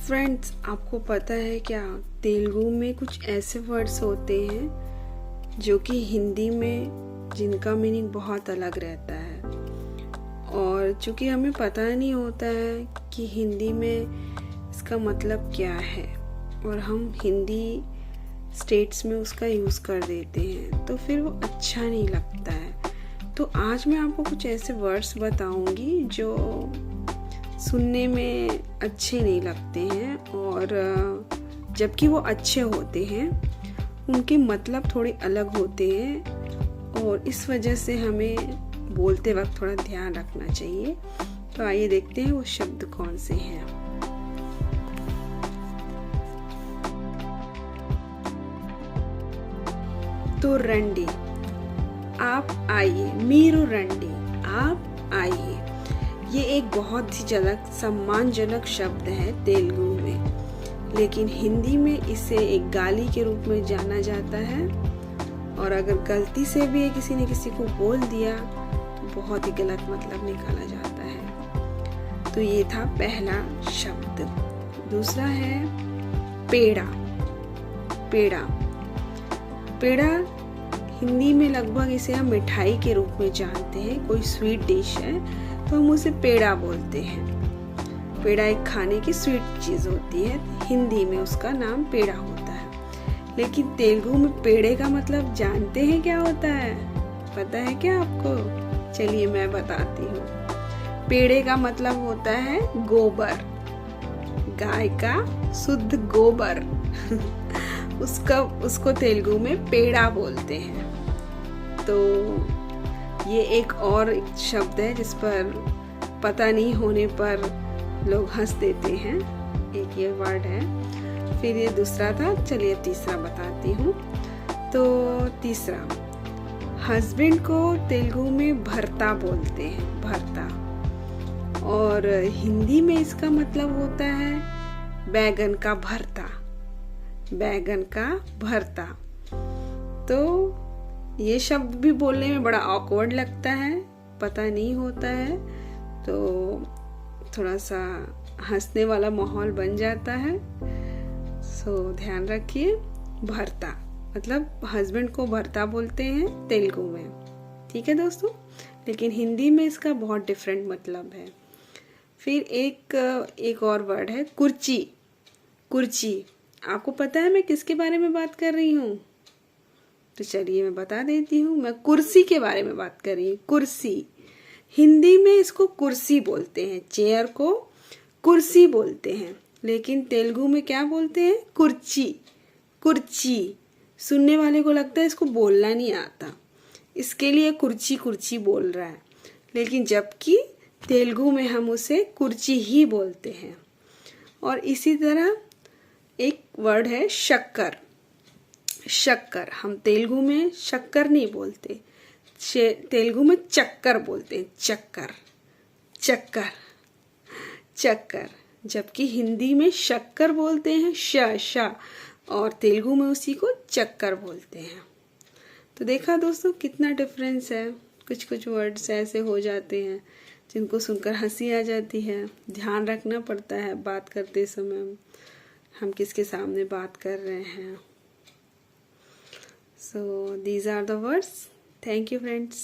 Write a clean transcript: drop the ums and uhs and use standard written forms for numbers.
Friends, आपको पता है क्या, तेलुगु में कुछ ऐसे वर्ड्स होते हैं जो कि हिंदी में जिनका मीनिंग बहुत अलग रहता है। और चूँकि हमें पता नहीं होता है कि हिंदी में इसका मतलब क्या है और हम हिंदी स्टेट्स में उसका यूज़ कर देते हैं तो फिर वो अच्छा नहीं लगता है। तो आज मैं आपको कुछ ऐसे वर्ड्स बताऊंगी जो सुनने में अच्छे नहीं लगते हैं और जबकि वो अच्छे होते हैं, उनके मतलब थोड़े अलग होते हैं और इस वजह से हमें बोलते वक्त थोड़ा ध्यान रखना चाहिए। तो आइए देखते हैं वो शब्द कौन से हैं। तो रंडी, आप आइए। मीरू रंडी, आप आइए। ये एक बहुत ही सम्मानजनक शब्द है तेलुगु में, लेकिन हिंदी में इसे एक गाली के रूप में जाना जाता है और अगर गलती से भी किसी ने किसी को बोल दिया तो बहुत ही गलत मतलब निकाला जाता है। तो ये था पहला शब्द। दूसरा है पेड़ा। पेड़ा, पेड़ा हिंदी में लगभग इसे हम मिठाई के रूप में जानते हैं। कोई स्वीट डिश है तो हम उसे पेड़ा बोलते हैं। पेड़ा एक खाने की स्वीट चीज होती है, हिंदी में उसका नाम पेड़ा होता है। लेकिन तेलुगु में पेड़े का मतलब जानते हैं क्या होता है? पता है क्या आपको? चलिए मैं बताती हूँ। पेड़े का मतलब होता है गोबर, गाय का शुद्ध गोबर। उसको तेलुगु में पेड़ा बोलते हैं। तो ये एक और शब्द है जिस पर पता नहीं होने पर लोग हंस देते हैं। एक ये वर्ड है। फिर ये दूसरा था, चलिए तीसरा बताती हूँ। तो तीसरा, हस्बैंड को तेलुगु में भरता बोलते हैं, भरता। और हिंदी में इसका मतलब होता है बैगन का भरता, बैगन का भरता। तो ये शब्द भी बोलने में बड़ा ऑकवर्ड लगता है, पता नहीं होता है तो थोड़ा सा हंसने वाला माहौल बन जाता है। सो ध्यान रखिए, भरता मतलब हस्बैंड को भरता बोलते हैं तेलुगु में, ठीक है दोस्तों। लेकिन हिंदी में इसका बहुत डिफरेंट मतलब है। फिर एक और वर्ड है कुर्ची। कुर्ची, आपको पता है मैं किसके बारे में बात कर रही हूँ? तो चलिए मैं बता देती हूँ, मैं कुर्सी के बारे में बात कर रही हूँ। कुर्सी, हिंदी में इसको कुर्सी बोलते हैं, चेयर को कुर्सी बोलते हैं। लेकिन तेलुगु में क्या बोलते हैं? कुर्ची। कुर्ची सुनने वाले को लगता है इसको बोलना नहीं आता, इसके लिए कुर्ची कुर्ची बोल रहा है, लेकिन जबकि तेलुगु में हम उसे कुर्ची ही बोलते हैं। और इसी तरह एक वर्ड है शक्कर। शक्कर, हम तेलुगु में शक्कर नहीं बोलते, तेलुगु में चक्कर बोलते हैं। चक्कर, चक्कर, चक्कर। जबकि हिंदी में शक्कर बोलते हैं, श, और तेलुगु में उसी को चक्कर बोलते हैं। तो देखा दोस्तों कितना डिफरेंस है। कुछ कुछ वर्ड्स ऐसे हो जाते हैं जिनको सुनकर हंसी आ जाती है। ध्यान रखना पड़ता है बात करते समय हम किसके सामने बात कर रहे हैं। So these are the words. Thank you friends.